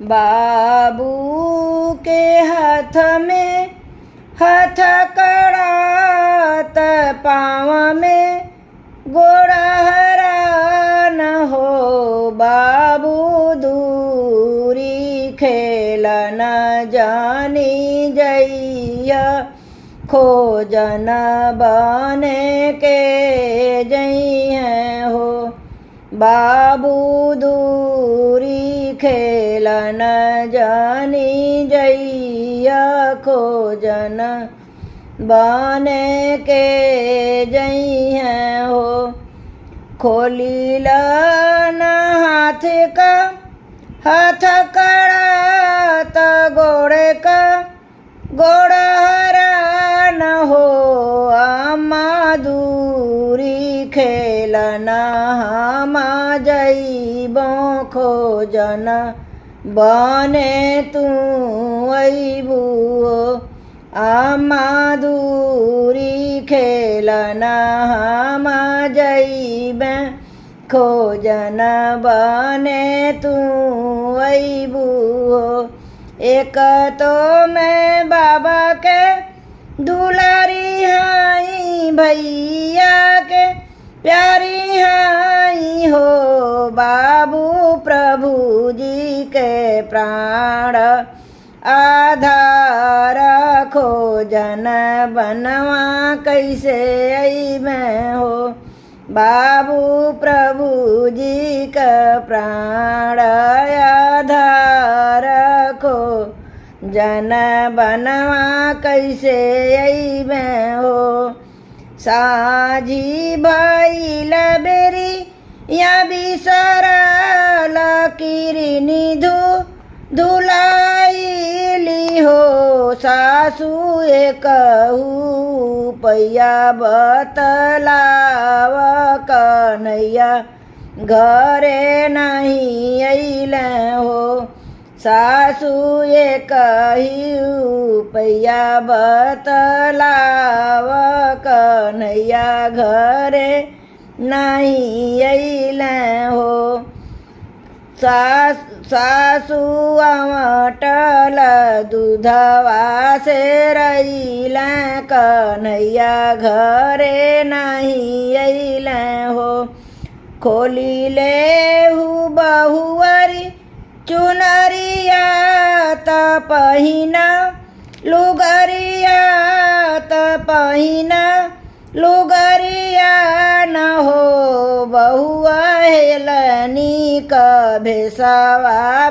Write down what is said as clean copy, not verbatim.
बाबू के हाथ में हथकड़ा त पाँव में गोड़हरा न हो। बाबू दूरी खेल न जानी जइया खोजन बने के जइया हो। बाबू दूरी खेल न जानी जइया खोजन बने के जइया हो। खोली न हाथ का हथकड़ा त गोड़े का गोड़हरा न हो। अम्मा दूरी खेल न हम जइबो खोजन बने तू अइबू। अम्मा दूरी खेल न हम जइबे खोजन बने तू अइबू। एक तो मैं बाबा के दुलारी हाई भैया के प्यारी हाई हो। बाबू प्रभु जी के प्राण आधार खोजन बनवा कैसे अइबे हो। बाबू प्रभु जी का प्राण आधार खोजन बनवा कैसे अइबे हो। साझी भइल बेरी या बिसरल किरनी धुलाइली हो। सासु कहू पैया बतलाव कन्हैया घरे नहीं अइले हो। सासु कहू पैया बतलाव कन्हैया घरे नहीं अइले हो। सासु अमटल दूधवा से रइले कन्हैया घरे नहीं अइले हो। खोली ले हु बहुअरी चुनरिया त पहिना लुगरिया त पहिना लुगरिया न हो। बहुआ हेलनी क भेसवा